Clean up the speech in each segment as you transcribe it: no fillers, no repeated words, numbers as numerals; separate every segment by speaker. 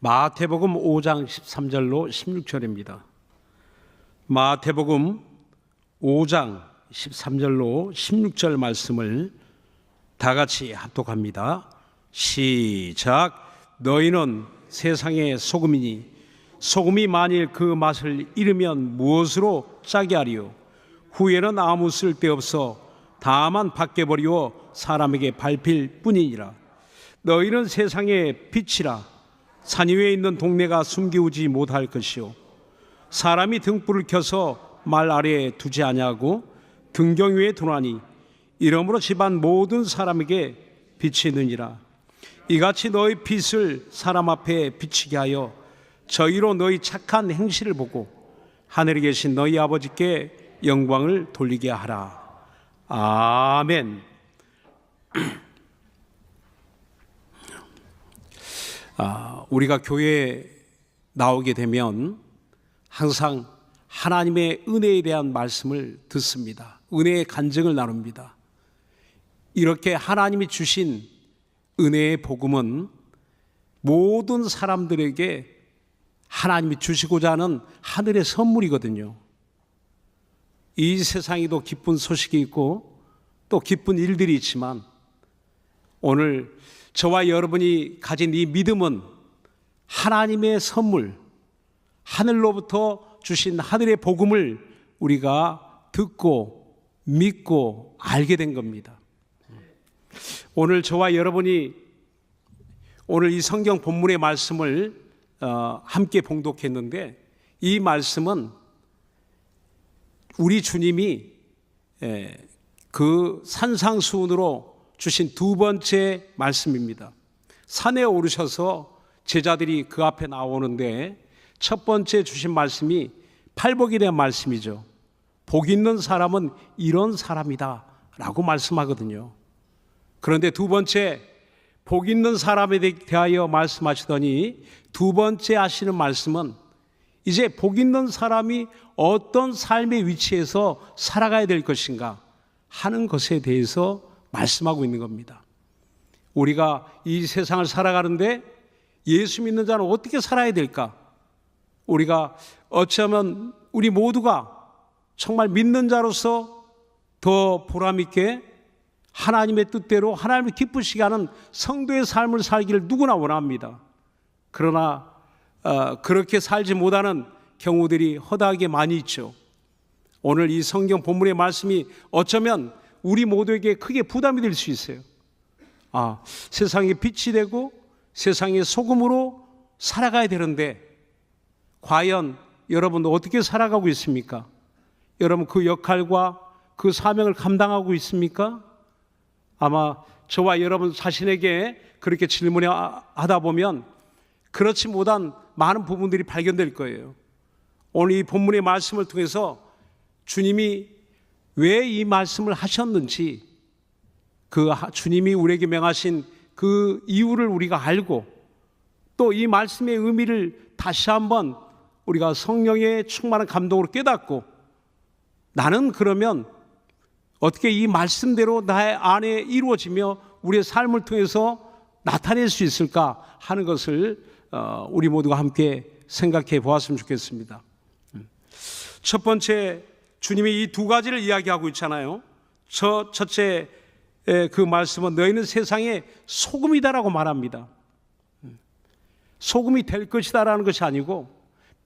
Speaker 1: 마태복음 5장 13절로 16절입니다. 마태복음 5장 13절로 16절 말씀을 다 같이 합독합니다. 시작. 너희는 세상의 소금이니 소금이 만일 그 맛을 잃으면 무엇으로 짜게 하리요? 후에는 아무 쓸데없어 다만 밖에 버리워 사람에게 밟힐 뿐이니라. 너희는 세상의 빛이라. 산 위에 있는 동네가 숨기우지 못할 것이요 사람이 등불을 켜서 말 아래에 두지 아니하고 등경 위에 두나니 이러므로 집안 모든 사람에게 빛이 느니라. 이같이 너희 빛을 사람 앞에 비치게 하여 저희로 너희 착한 행실을 보고 하늘에 계신 너희 아버지께 영광을 돌리게 하라. 아멘. 우리가 교회에 나오게 되면 항상 하나님의 은혜에 대한 말씀을 듣습니다. 은혜의 간증을 나눕니다. 이렇게 하나님이 주신 은혜의 복음은 모든 사람들에게 하나님이 주시고자 하는 하늘의 선물이거든요. 이 세상에도 기쁜 소식이 있고 또 기쁜 일들이 있지만 오늘 저와 여러분이 가진 이 믿음은 하나님의 선물, 하늘로부터 주신 하늘의 복음을 우리가 듣고 믿고 알게 된 겁니다. 오늘 저와 여러분이 오늘 이 성경 본문의 말씀을 함께 봉독했는데 이 말씀은 우리 주님이 그 산상수훈으로 주신 두 번째 말씀입니다. 산에 오르셔서 제자들이 그 앞에 나오는데 첫 번째 주신 말씀이 팔복에 대한 말씀이죠. 복 있는 사람은 이런 사람이다 라고 말씀하거든요. 그런데 두 번째 복 있는 사람에 대하여 말씀하시더니 두 번째 하시는 말씀은 이제 복 있는 사람이 어떤 삶의 위치에서 살아가야 될 것인가 하는 것에 대해서 말씀하고 있는 겁니다. 우리가 이 세상을 살아가는데 예수 믿는 자는 어떻게 살아야 될까? 우리가 어쩌면 우리 모두가 정말 믿는 자로서 더 보람있게 하나님의 뜻대로 하나님을 기쁘시게 하는 성도의 삶을 살기를 누구나 원합니다. 그러나 그렇게 살지 못하는 경우들이 허다하게 많이 있죠. 오늘 이 성경 본문의 말씀이 어쩌면 우리 모두에게 크게 부담이 될 수 있어요. 세상의 빛이 되고 세상의 소금으로 살아가야 되는데 과연 여러분 어떻게 살아가고 있습니까? 여러분 그 역할과 그 사명을 감당하고 있습니까? 아마 저와 여러분 자신에게 그렇게 질문하다 보면 그렇지 못한 많은 부분들이 발견될 거예요. 오늘 이 본문의 말씀을 통해서 주님이 왜 이 말씀을 하셨는지 그 주님이 우리에게 명하신 그 이유를 우리가 알고 또 이 말씀의 의미를 다시 한번 우리가 성령의 충만한 감동으로 깨닫고 나는 그러면 어떻게 이 말씀대로 나의 안에 이루어지며 우리의 삶을 통해서 나타낼 수 있을까 하는 것을 우리 모두가 함께 생각해 보았으면 좋겠습니다. 첫 번째 주님이 이 두 가지를 이야기하고 있잖아요. 첫째 그 말씀은 너희는 세상의 소금이다라고 말합니다. 소금이 될 것이다라는 것이 아니고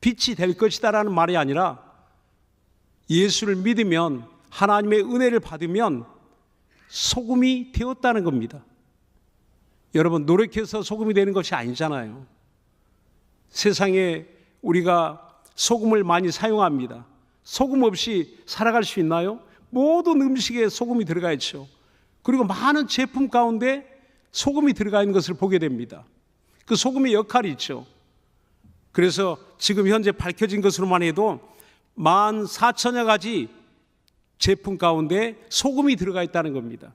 Speaker 1: 빛이 될 것이다라는 말이 아니라 예수를 믿으면 하나님의 은혜를 받으면 소금이 되었다는 겁니다. 여러분 노력해서 소금이 되는 것이 아니잖아요. 세상에 우리가 소금을 많이 사용합니다. 소금 없이 살아갈 수 있나요? 모든 음식에 소금이 들어가 있죠. 그리고 많은 제품 가운데 소금이 들어가 있는 것을 보게 됩니다. 그 소금의 역할이 있죠. 그래서 지금 현재 밝혀진 것으로만 해도 14,000여 가지 제품 가운데 소금이 들어가 있다는 겁니다.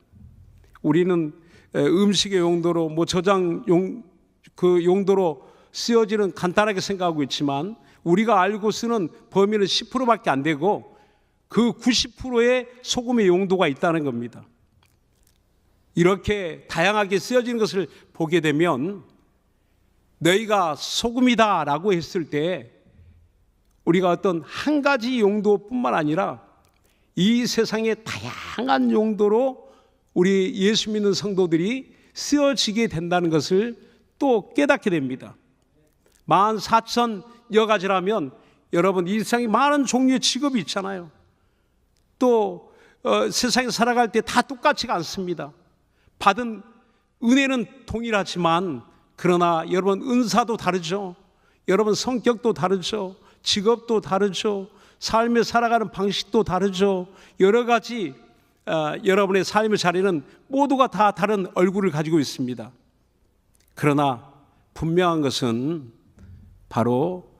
Speaker 1: 우리는 음식의 용도로 저장 그 용도로 쓰여지는 간단하게 생각하고 있지만 우리가 알고 쓰는 범위는 10%밖에 안 되고 그 90%의 소금의 용도가 있다는 겁니다. 이렇게 다양하게 쓰여지는 것을 보게 되면 너희가 소금이다 라고 했을 때 우리가 어떤 한 가지 용도뿐만 아니라 이 세상의 다양한 용도로 우리 예수 믿는 성도들이 쓰여지게 된다는 것을 또 깨닫게 됩니다. 14,000여 가지라면 여러분 이 세상에 많은 종류의 직업이 있잖아요. 또 세상에 살아갈 때 다 똑같지가 않습니다. 받은 은혜는 동일하지만 그러나 여러분 은사도 다르죠. 여러분 성격도 다르죠. 직업도 다르죠. 삶에 살아가는 방식도 다르죠. 여러 가지 여러분의 삶의 자리는 모두가 다 다른 얼굴을 가지고 있습니다. 그러나 분명한 것은 바로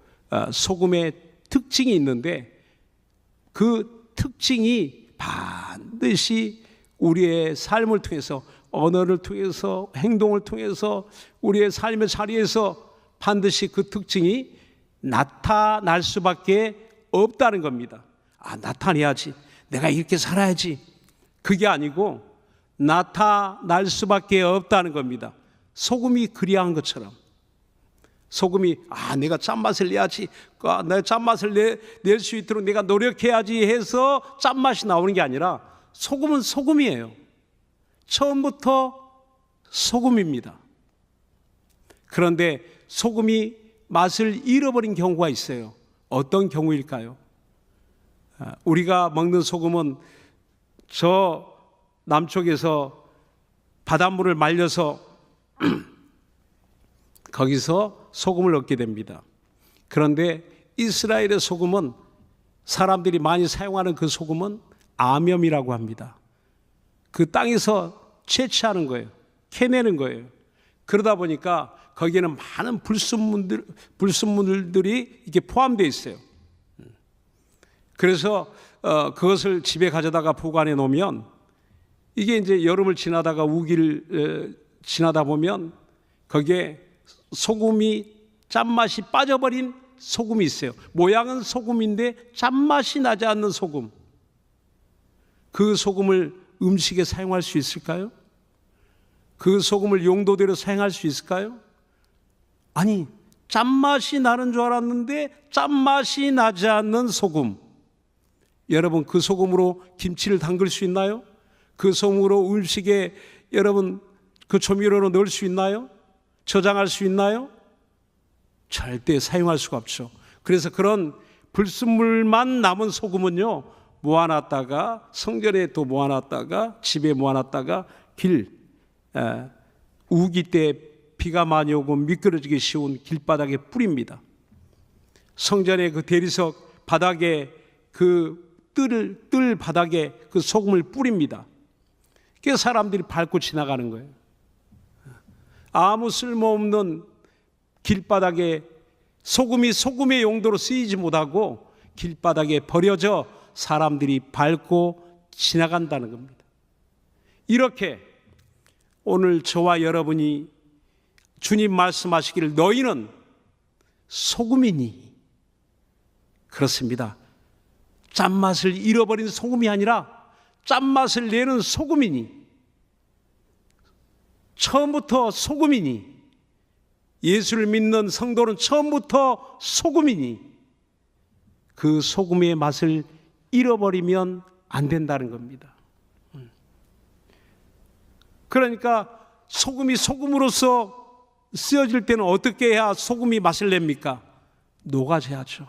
Speaker 1: 소금의 특징이 있는데 그 특징이 반드시 우리의 삶을 통해서 언어를 통해서 행동을 통해서 우리의 삶의 자리에서 반드시 그 특징이 나타날 수밖에 없다는 겁니다. 나타내야지. 내가 이렇게 살아야지. 그게 아니고 나타날 수밖에 없다는 겁니다. 소금이 그리한 것처럼. 소금이 내가 짠맛을 내야지. 내가 짠맛을 낼 수 있도록 내가 노력해야지 해서 짠맛이 나오는 게 아니라 소금은 소금이에요. 처음부터 소금입니다. 그런데 소금이 맛을 잃어버린 경우가 있어요. 어떤 경우일까요? 우리가 먹는 소금은 저 남쪽에서 바닷물을 말려서 거기서 소금을 얻게 됩니다. 그런데 이스라엘의 소금은 사람들이 많이 사용하는 그 소금은 아뼘이라고 합니다. 그 땅에서 채취하는 거예요. 캐내는 거예요. 그러다 보니까 거기에는 많은 불순물들이 이렇게 포함되어 있어요. 그래서 그것을 집에 가져다가 보관해 놓으면 이게 이제 여름을 지나다가 우기를 지나다 보면 거기에 소금이 짠맛이 빠져버린 소금이 있어요. 모양은 소금인데 짠맛이 나지 않는 소금. 그 소금을 음식에 사용할 수 있을까요? 그 소금을 용도대로 사용할 수 있을까요? 아니, 짠맛이 나는 줄 알았는데 짠맛이 나지 않는 소금. 여러분 그 소금으로 김치를 담글 수 있나요? 그 소금으로 음식에 여러분 그 조미료로 넣을 수 있나요? 저장할 수 있나요? 절대 사용할 수가 없죠. 그래서 그런 불순물만 남은 소금은요, 모아놨다가 성전에 또 모아놨다가 집에 모아놨다가 우기 때 비가 많이 오고 미끄러지기 쉬운 길바닥에 뿌립니다. 성전의 그 대리석 바닥에 그 뜰 바닥에 그 소금을 뿌립니다. 그래서 사람들이 밟고 지나가는 거예요. 아무 쓸모없는 길바닥에 소금이 소금의 용도로 쓰이지 못하고 길바닥에 버려져 사람들이 밟고 지나간다는 겁니다. 이렇게 오늘 저와 여러분이 주님 말씀하시기를 너희는 소금이니, 그렇습니다. 짠맛을 잃어버린 소금이 아니라 짠맛을 내는 소금이니, 처음부터 소금이니, 예수를 믿는 성도는 처음부터 소금이니 그 소금의 맛을 잃어버리면 안 된다는 겁니다. 그러니까 소금이 소금으로서 쓰여질 때는 어떻게 해야 소금이 맛을 냅니까? 녹아져야죠.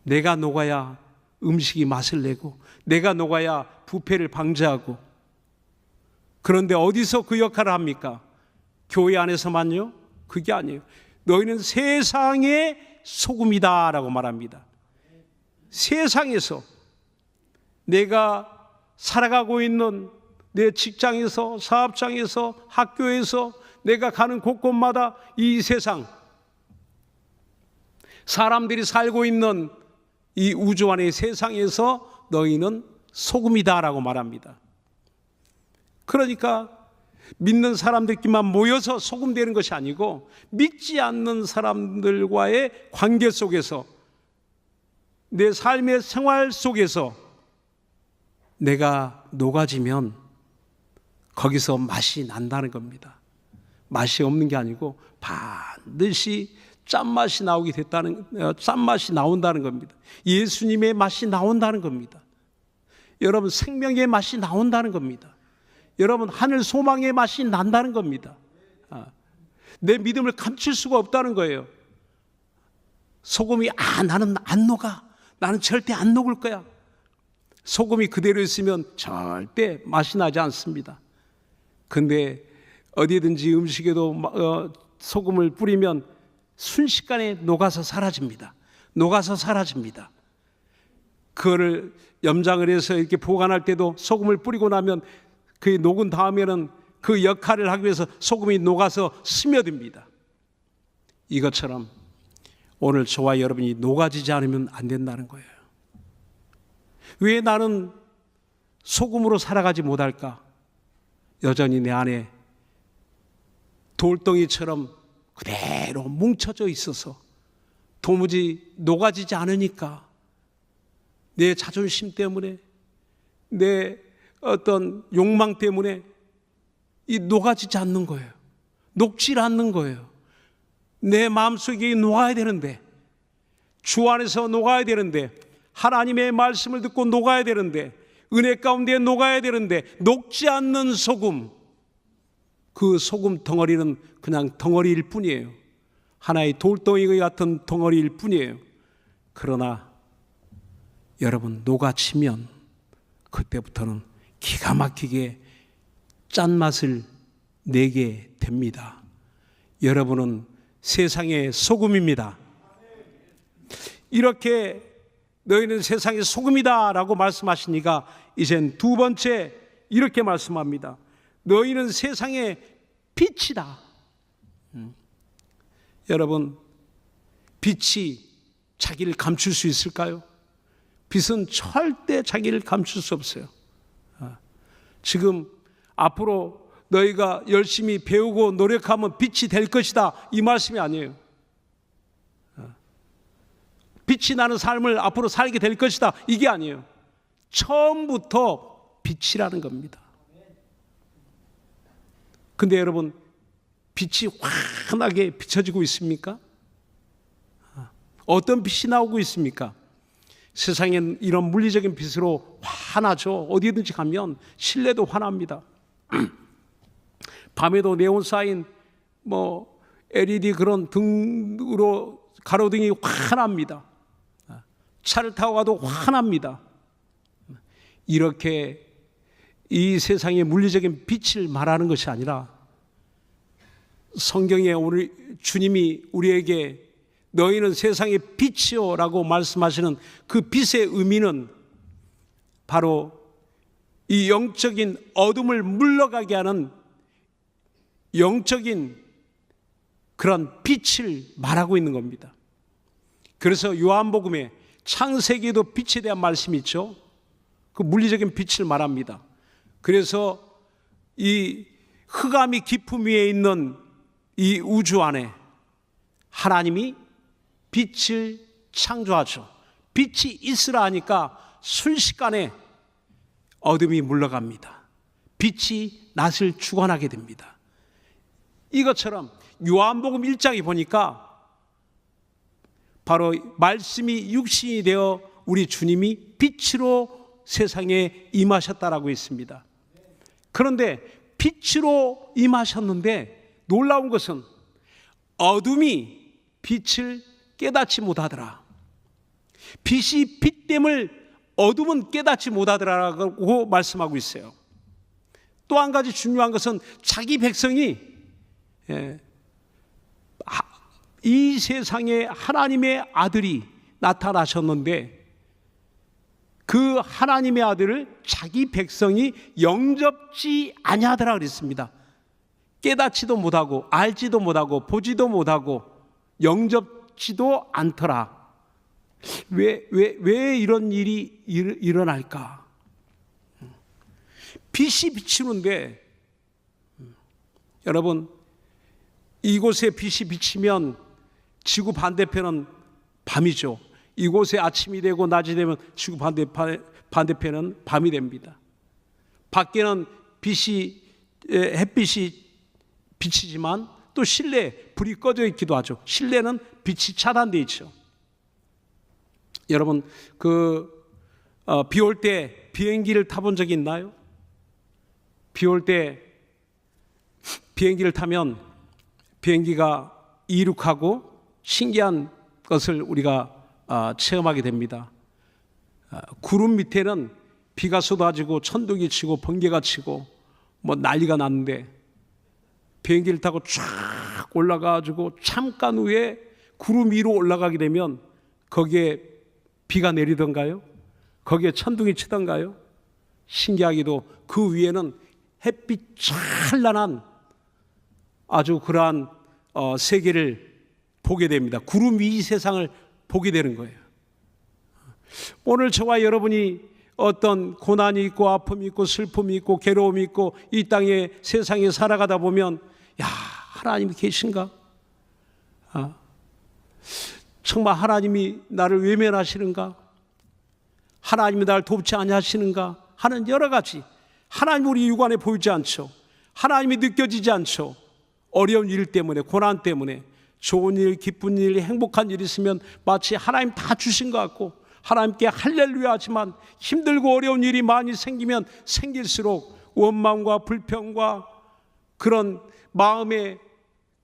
Speaker 1: 내가 녹아야 음식이 맛을 내고 내가 녹아야 부패를 방지하고. 그런데 어디서 그 역할을 합니까? 교회 안에서만요? 그게 아니에요. 너희는 세상의 소금이다 라고 말합니다. 세상에서 내가 살아가고 있는 내 직장에서, 사업장에서, 학교에서, 내가 가는 곳곳마다 이 세상, 사람들이 살고 있는 이 우주 안의 세상에서 너희는 소금이다 라고 말합니다. 그러니까 믿는 사람들끼리만 모여서 소금 되는 것이 아니고 믿지 않는 사람들과의 관계 속에서, 내 삶의 생활 속에서 내가 녹아지면 거기서 맛이 난다는 겁니다. 맛이 없는 게 아니고 반드시 짠맛이 짠맛이 나온다는 겁니다. 예수님의 맛이 나온다는 겁니다. 여러분, 생명의 맛이 나온다는 겁니다. 여러분, 하늘 소망의 맛이 난다는 겁니다. 내 믿음을 감출 수가 없다는 거예요. 소금이 나는 안 녹아. 나는 절대 안 녹을 거야. 소금이 그대로 있으면 절대 맛이 나지 않습니다. 근데 어디든지 음식에도 소금을 뿌리면 순식간에 녹아서 사라집니다. 녹아서 사라집니다. 그거를 염장을 해서 이렇게 보관할 때도 소금을 뿌리고 나면 그 녹은 다음에는 그 역할을 하기 위해서 소금이 녹아서 스며듭니다. 이것처럼 오늘 저와 여러분이 녹아지지 않으면 안 된다는 거예요. 왜 나는 소금으로 살아가지 못할까? 여전히 내 안에 돌덩이처럼 그대로 뭉쳐져 있어서 도무지 녹아지지 않으니까 내 자존심 때문에, 내 어떤 욕망 때문에 이 녹아지지 않는 거예요. 녹질 않는 거예요. 내 마음속에 녹아야 되는데, 주 안에서 녹아야 되는데, 하나님의 말씀을 듣고 녹아야 되는데, 은혜 가운데 녹아야 되는데 녹지 않는 소금, 그 소금 덩어리는 그냥 덩어리일 뿐이에요. 하나의 돌덩이 같은 덩어리일 뿐이에요. 그러나 여러분, 녹아치면 그때부터는 기가 막히게 짠맛을 내게 됩니다. 여러분은 세상의 소금입니다. 이렇게 너희는 세상의 소금이다 라고 말씀하시니까 이젠 두 번째 이렇게 말씀합니다. 너희는 세상의 빛이다. 여러분, 빛이 자기를 감출 수 있을까요? 빛은 절대 자기를 감출 수 없어요. 지금 앞으로 너희가 열심히 배우고 노력하면 빛이 될 것이다, 이 말씀이 아니에요. 빛이 나는 삶을 앞으로 살게 될 것이다, 이게 아니에요. 처음부터 빛이라는 겁니다. 근데 여러분, 빛이 환하게 비춰지고 있습니까? 어떤 빛이 나오고 있습니까? 세상엔 이런 물리적인 빛으로 환하죠. 어디든지 가면 실내도 환합니다. 밤에도 네온 사인, LED 그런 등으로 가로등이 환합니다. 차를 타고 가도 환합니다. 이렇게 이 세상의 물리적인 빛을 말하는 것이 아니라 성경에 우리 주님이 우리에게 너희는 세상의 빛이요 라고 말씀하시는 그 빛의 의미는 바로 이 영적인 어둠을 물러가게 하는 영적인 그런 빛을 말하고 있는 겁니다. 그래서 요한복음에 창세기에도 빛에 대한 말씀이 있죠. 그 물리적인 빛을 말합니다. 그래서 이 흑암이 깊음 위에 있는 이 우주 안에 하나님이 빛을 창조하죠. 빛이 있으라 하니까 순식간에 어둠이 물러갑니다. 빛이 낯을 주관하게 됩니다. 이것처럼 요한복음 1장에 보니까 바로 말씀이 육신이 되어 우리 주님이 빛으로 세상에 임하셨다라고 있습니다. 그런데 빛으로 임하셨는데 놀라운 것은 어둠이 빛을 깨닫지 못하더라. 빛이 빛됨을 어둠은 깨닫지 못하더라라고 말씀하고 있어요. 또 한 가지 중요한 것은 자기 백성이 이 세상에 하나님의 아들이 나타나셨는데 그 하나님의 아들을 자기 백성이 영접지 아니하더라 그랬습니다. 깨닫지도 못하고 알지도 못하고 보지도 못하고 영접지도 않더라. 왜 이런 일이 일어날까? 빛이 비추는데 여러분, 이곳에 빛이 비치면 지구 반대편은 밤이죠. 이곳에 아침이 되고 낮이 되면 지구 반대편은 밤이 됩니다. 밖에는 햇빛이 빛이지만 또 실내에 불이 꺼져 있기도 하죠. 실내는 빛이 차단되어 있죠. 여러분 비 올 때 비행기를 타본 적이 있나요? 비 올 때 비행기를 타면 비행기가 이륙하고 신기한 것을 우리가 체험하게 됩니다. 구름 밑에는 비가 쏟아지고 천둥이 치고 번개가 치고 뭐 난리가 났는데 비행기를 타고 쫙 올라가가지고 잠깐 후에 구름 위로 올라가게 되면 거기에 비가 내리던가요? 거기에 천둥이 치던가요? 신기하게도 그 위에는 햇빛 찬란한 아주 그러한 세계를 보게 됩니다. 구름 위 세상을 보게 되는 거예요. 오늘 저와 여러분이 어떤 고난이 있고 아픔이 있고 슬픔이 있고 괴로움이 있고 이 땅에 세상에 살아가다 보면 야, 하나님이 계신가? 정말 하나님이 나를 외면하시는가? 하나님이 나를 돕지 아니하시는가? 하는 여러 가지 하나님 우리 육안에 보이지 않죠. 하나님이 느껴지지 않죠. 어려운 일 때문에 고난 때문에 좋은 일, 기쁜 일, 행복한 일 있으면 마치 하나님 다 주신 것 같고 하나님께 할렐루야 하지만 힘들고 어려운 일이 많이 생기면 생길수록 원망과 불평과 그런 마음에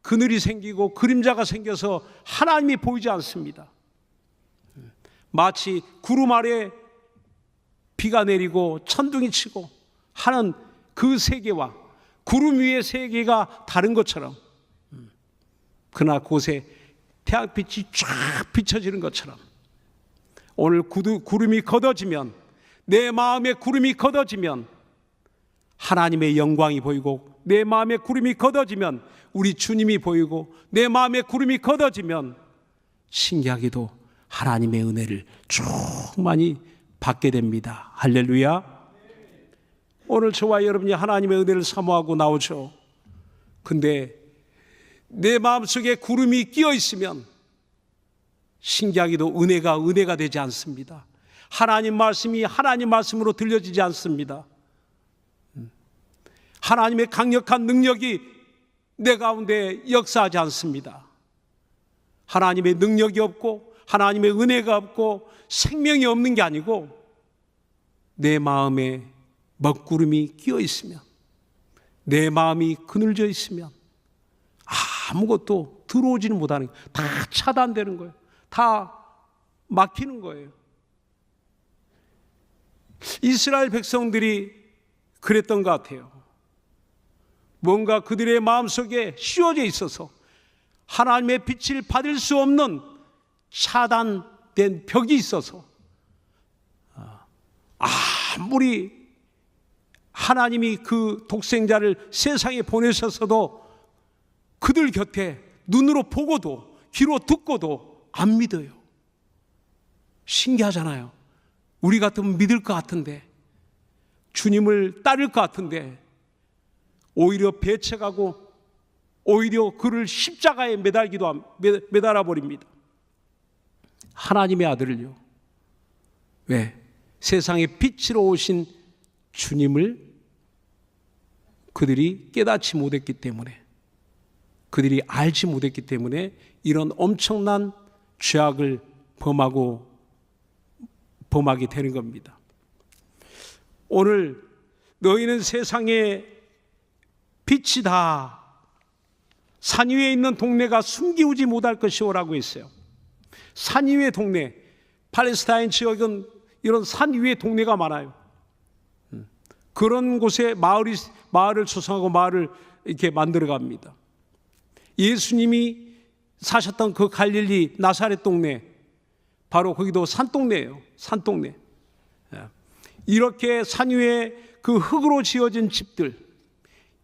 Speaker 1: 그늘이 생기고 그림자가 생겨서 하나님이 보이지 않습니다. 마치 구름 아래 비가 내리고 천둥이 치고 하는 그 세계와 구름 위의 세계가 다른 것처럼 그러나 그곳에 태양빛이 쫙 비춰지는 것처럼 오늘 구름이 걷어지면 내 마음에 구름이 걷어지면 하나님의 영광이 보이고 내 마음에 구름이 걷어지면 우리 주님이 보이고 내 마음에 구름이 걷어지면 신기하게도 하나님의 은혜를 충만히 받게 됩니다. 할렐루야. 오늘 저와 여러분이 하나님의 은혜를 사모하고 나오죠. 근데 내 마음속에 구름이 끼어 있으면 신기하게도 은혜가 되지 않습니다. 하나님 말씀이 하나님 말씀으로 들려지지 않습니다. 하나님의 강력한 능력이 내 가운데 역사하지 않습니다. 하나님의 능력이 없고 하나님의 은혜가 없고 생명이 없는 게 아니고 내 마음에 먹구름이 끼어 있으면 내 마음이 그늘져 있으면 아무것도 들어오지는 못하는 거예요. 다 차단되는 거예요. 다 막히는 거예요. 이스라엘 백성들이 그랬던 것 같아요. 뭔가 그들의 마음속에 씌워져 있어서 하나님의 빛을 받을 수 없는 차단된 벽이 있어서 아무리 하나님이 그 독생자를 세상에 보내셨어도 그들 곁에 눈으로 보고도 귀로 듣고도 안 믿어요. 신기하잖아요. 우리 같으면 믿을 것 같은데 주님을 따를 것 같은데 오히려 배척하고 오히려 그를 십자가에 매달아 버립니다. 하나님의 아들을요. 왜? 세상에 빛으로 오신 주님을 그들이 깨닫지 못했기 때문에 그들이 알지 못했기 때문에 이런 엄청난 죄악을 범하게 되는 겁니다. 오늘 너희는 세상의 빛이다. 산 위에 있는 동네가 숨기우지 못할 것이오라고 했어요. 산 위의 동네, 팔레스타인 지역은 이런 산 위의 동네가 많아요. 그런 곳에 마을을 조성하고 마을을 이렇게 만들어 갑니다. 예수님이 사셨던 그 갈릴리 나사렛 동네, 바로 거기도 산동네예요. 산동네. 이렇게 산 위에 그 흙으로 지어진 집들,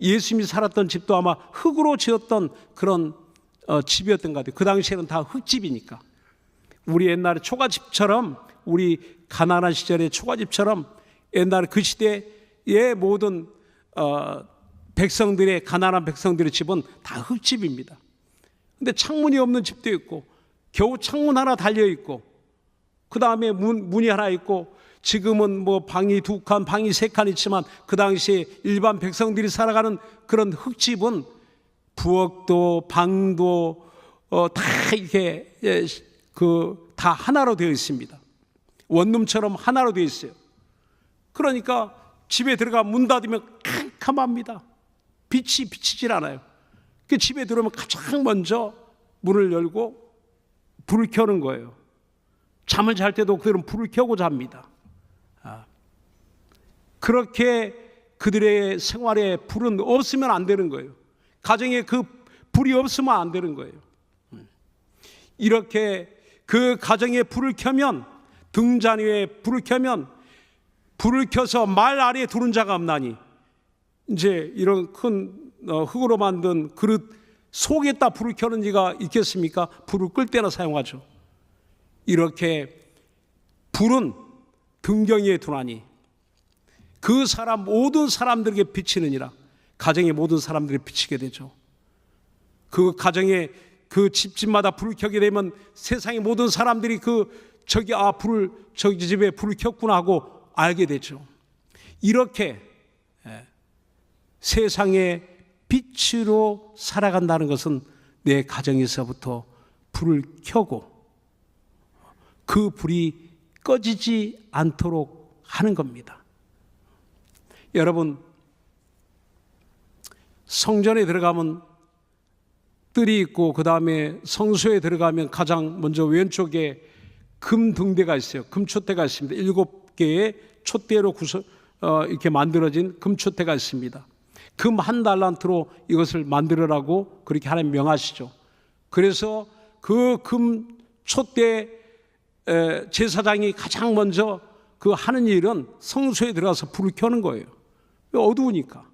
Speaker 1: 예수님이 살았던 집도 아마 흙으로 지었던 그런 집이었던 것 같아요. 그 당시에는 다 흙집이니까. 우리 옛날에 초가집처럼, 우리 가난한 시절의 초가집처럼 옛날 그 시대의 모든 백성들의, 가난한 백성들의 집은 다 흙집입니다. 근데 창문이 없는 집도 있고 겨우 창문 하나 달려 있고 그 다음에 문이 하나 있고, 지금은 뭐 방이 2칸, 방이 3칸 있지만 그 당시에 일반 백성들이 살아가는 그런 흙집은 부엌도 방도 다 이렇게 다 하나로 되어 있습니다. 원룸처럼 하나로 되어 있어요. 그러니까 집에 들어가 문 닫으면 캄캄합니다. 빛이 비치질 않아요. 그 집에 들어오면 가장 먼저 문을 열고 불을 켜는 거예요. 잠을 잘 때도 그들은 불을 켜고 잡니다. 그렇게 그들의 생활에 불은 없으면 안 되는 거예요. 가정에 그 불이 없으면 안 되는 거예요. 이렇게 그 가정에 불을 켜면, 등잔 위에 불을 켜면, 불을 켜서 말 아래에 두는 자가 없나니, 이제 이런 큰 흙으로 만든 그릇 속에다 불을 켜는 이가 있겠습니까? 불을 끌 때나 사용하죠. 이렇게 불은 등경 위에 두나니 그 사람 모든 사람들에게 비치느니라. 가정의 모든 사람들에게 비치게 되죠. 그 가정에 그 집집마다 불을 켜게 되면 세상의 모든 사람들이 저기 집에 불을 켰구나 하고 알게 되죠. 이렇게 세상의 빛으로 살아간다는 것은 내 가정에서부터 불을 켜고 그 불이 꺼지지 않도록 하는 겁니다. 여러분, 성전에 들어가면 뜰이 있고 그 다음에 성소에 들어가면 가장 먼저 왼쪽에 금 등대가 있어요. 금촛대가 있습니다. 7개의 촛대로 이렇게 만들어진 금촛대가 있습니다. 금 1달란트로 이것을 만들으라고 그렇게 하나님 명하시죠. 그래서 그 금 촛대 제사장이 가장 먼저 그 하는 일은 성소에 들어가서 불을 켜는 거예요. 어두우니까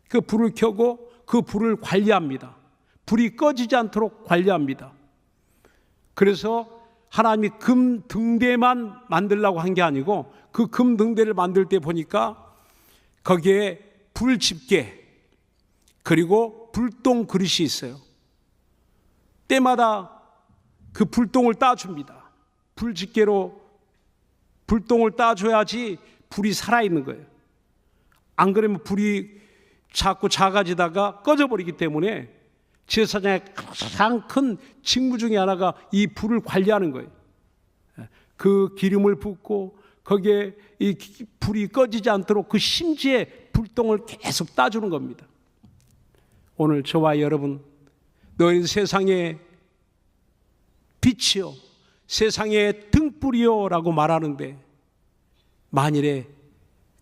Speaker 1: 그 불을 켜고 그 불을 관리합니다. 불이 꺼지지 않도록 관리합니다. 그래서 하나님이 금 등대만 만들려고 한 게 아니고 그 금 등대를 만들 때 보니까 거기에 불 집게 그리고 불똥 그릇이 있어요. 때마다 그 불똥을 따줍니다. 불 집게로 불똥을 따줘야지 불이 살아있는 거예요. 안 그러면 불이 자꾸 작아지다가 꺼져버리기 때문에 제사장의 가장 큰 직무 중에 하나가 이 불을 관리하는 거예요. 그 기름을 붓고 거기에 이 불이 꺼지지 않도록 그 심지에 불똥을 계속 따주는 겁니다. 오늘 저와 여러분, 너희는 세상의 빛이요 세상의 등불이요 라고 말하는데 만일에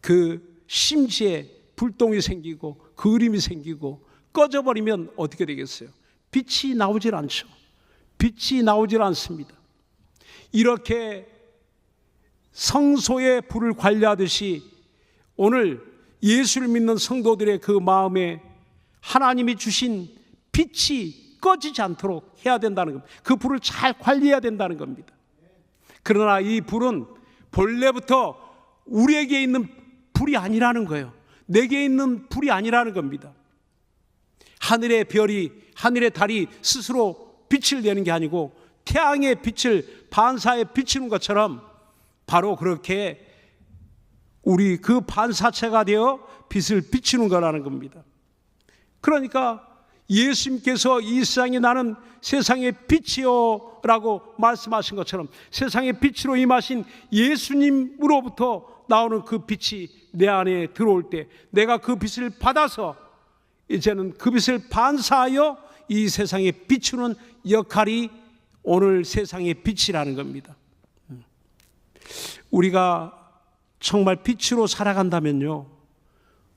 Speaker 1: 그 심지에 불똥이 생기고 그림이 생기고 꺼져버리면 어떻게 되겠어요? 빛이 나오질 않죠. 빛이 나오질 않습니다. 이렇게 성소의 불을 관리하듯이 오늘 예수를 믿는 성도들의 그 마음에 하나님이 주신 빛이 꺼지지 않도록 해야 된다는 겁니다. 그 불을 잘 관리해야 된다는 겁니다. 그러나 이 불은 본래부터 우리에게 있는 불이 아니라는 거예요. 내게 있는 불이 아니라는 겁니다. 하늘의 별이, 하늘의 달이 스스로 빛을 내는 게 아니고 태양의 빛을 반사에 비치는 것처럼 바로 그렇게 우리 그 반사체가 되어 빛을 비치는 거라는 겁니다. 그러니까 예수님께서 이 세상에 나는 세상의 빛이요 라고 말씀하신 것처럼 세상의 빛으로 임하신 예수님으로부터 나오는 그 빛이 내 안에 들어올 때 내가 그 빛을 받아서 이제는 그 빛을 반사하여 이 세상에 비추는 역할이 오늘 세상의 빛이라는 겁니다. 우리가 정말 빛으로 살아간다면요,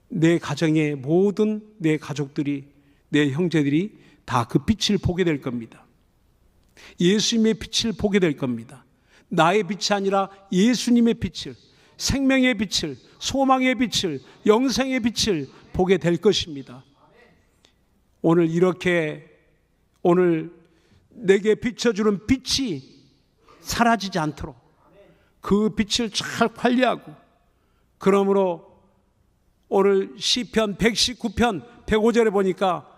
Speaker 1: 내 가정의 모든 내 가족들이, 내 형제들이 다 그 빛을 보게 될 겁니다. 예수님의 빛을 보게 될 겁니다. 나의 빛이 아니라 예수님의 빛을, 생명의 빛을, 소망의 빛을, 영생의 빛을 보게 될 것입니다. 오늘 이렇게 오늘 내게 비춰주는 빛이 사라지지 않도록 그 빛을 잘 관리하고, 그러므로 오늘 시편 119편 105절에 보니까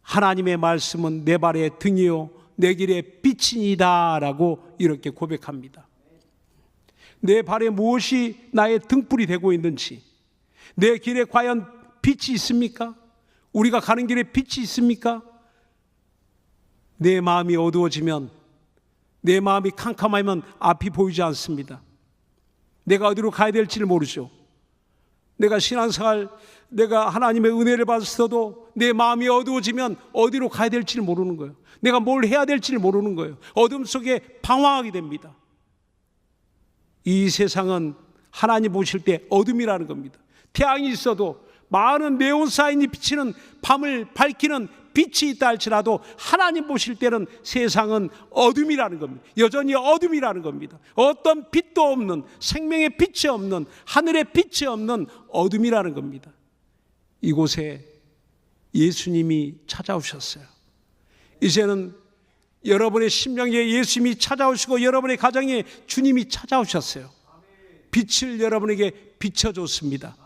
Speaker 1: 하나님의 말씀은 내 발의 등이요 내 길의 빛이니이다 라고 이렇게 고백합니다. 내 발에 무엇이 나의 등불이 되고 있는지, 내 길에 과연 빛이 있습니까? 우리가 가는 길에 빛이 있습니까? 내 마음이 어두워지면, 내 마음이 캄캄하면 앞이 보이지 않습니다. 내가 어디로 가야 될지를 모르죠. 내가 신앙생활, 내가 하나님의 은혜를 받았어도 내 마음이 어두워지면 어디로 가야 될지를 모르는 거예요. 내가 뭘 해야 될지를 모르는 거예요. 어둠 속에 방황하게 됩니다. 이 세상은 하나님 보실 때 어둠이라는 겁니다. 태양이 있어도, 많은 네온사인이 비치는 밤을 밝히는 빛이 있다 할지라도 하나님 보실 때는 세상은 어둠이라는 겁니다. 여전히 어둠이라는 겁니다. 어떤 빛도 없는, 생명의 빛이 없는, 하늘의 빛이 없는 어둠이라는 겁니다. 이곳에 예수님이 찾아오셨어요. 이제는 여러분의 심령에 예수님이 찾아오시고 여러분의 가정에 주님이 찾아오셨어요. 빛을 여러분에게 비춰줬습니다.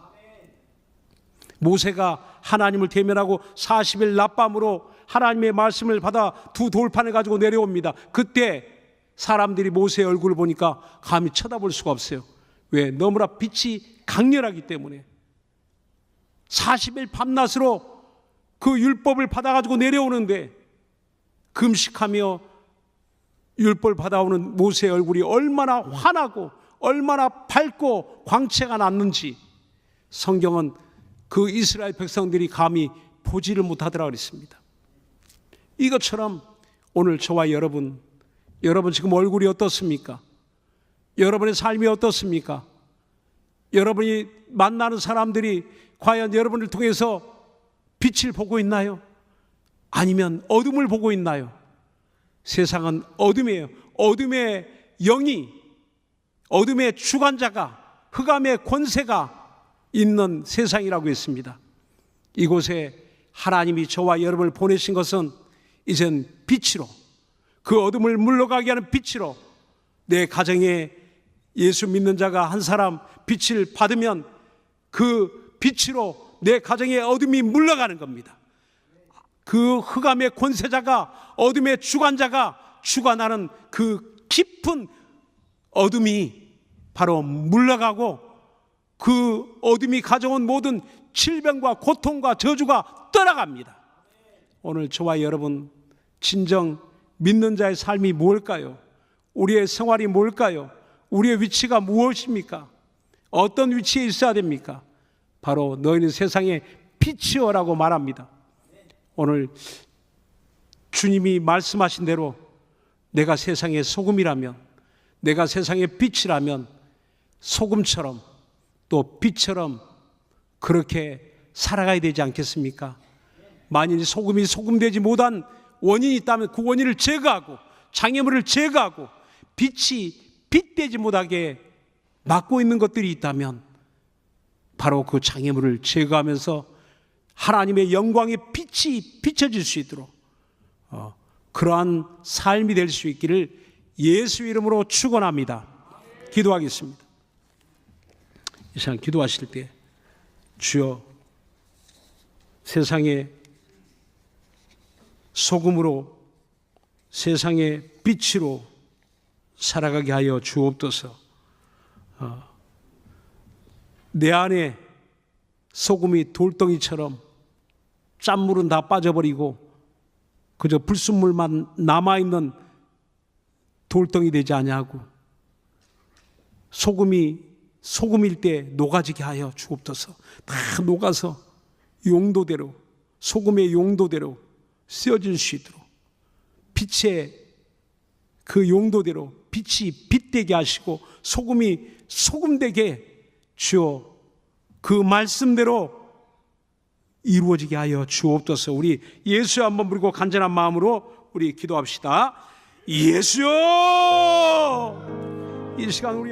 Speaker 1: 모세가 하나님을 대면하고 40일 낮밤으로 하나님의 말씀을 받아 두 돌판을 가지고 내려옵니다. 그때 사람들이 모세의 얼굴을 보니까 감히 쳐다볼 수가 없어요. 왜? 너무나 빛이 강렬하기 때문에. 40일 밤낮으로 그 율법을 받아가지고 내려오는데 금식하며 율법을 받아오는 모세의 얼굴이 얼마나 환하고 얼마나 밝고 광채가 났는지 성경은 그 이스라엘 백성들이 감히 보지를 못하더라 그랬습니다. 이것처럼 오늘 저와 여러분 지금 얼굴이 어떻습니까? 여러분의 삶이 어떻습니까? 여러분이 만나는 사람들이 과연 여러분을 통해서 빛을 보고 있나요? 아니면 어둠을 보고 있나요? 세상은 어둠이에요. 어둠의 영이, 어둠의 주관자가, 흑암의 권세가 있는 세상이라고 했습니다. 이곳에 하나님이 저와 여러분을 보내신 것은 이젠 빛으로, 그 어둠을 물러가게 하는 빛으로, 내 가정에 예수 믿는 자가 한 사람 빛을 받으면 그 빛으로 내 가정의 어둠이 물러가는 겁니다. 그 흑암의 권세자가, 어둠의 주관자가 주관하는 그 깊은 어둠이 바로 물러가고 그 어둠이 가져온 모든 질병과 고통과 저주가 떠나갑니다. 오늘 저와 여러분 진정 믿는 자의 삶이 뭘까요? 우리의 생활이 뭘까요? 우리의 위치가 무엇입니까? 어떤 위치에 있어야 됩니까? 바로 너희는 세상의 빛이여라고 말합니다. 오늘 주님이 말씀하신 대로 내가 세상의 소금이라면, 내가 세상의 빛이라면 소금처럼 또 빛처럼 그렇게 살아가야 되지 않겠습니까? 만일 소금이 소금되지 못한 원인이 있다면 그 원인을 제거하고 장애물을 제거하고 빛이 빛되지 못하게 막고 있는 것들이 있다면 바로 그 장애물을 제거하면서 하나님의 영광의 빛이 비춰질 수 있도록 그러한 삶이 될 수 있기를 예수 이름으로 축원합니다. 기도하겠습니다. 이 시간 기도하실 때 주여, 세상의 소금으로, 세상의 빛으로 살아가게 하여 주옵소서. 내 안에 소금이 돌덩이처럼 짠물은 다 빠져버리고 그저 불순물만 남아있는 돌덩이 되지 아니하고 소금일 때 녹아지게 하여 주옵소서. 다 녹아서 용도대로, 소금의 용도대로 쓰여질 수 있도록, 빛의 그 용도대로 빛이 빛되게 하시고 소금이 소금되게 주여 그 말씀대로 이루어지게 하여 주옵소서. 우리 예수 한번 부르고 간절한 마음으로 우리 기도합시다. 예수여! 이 시간 우리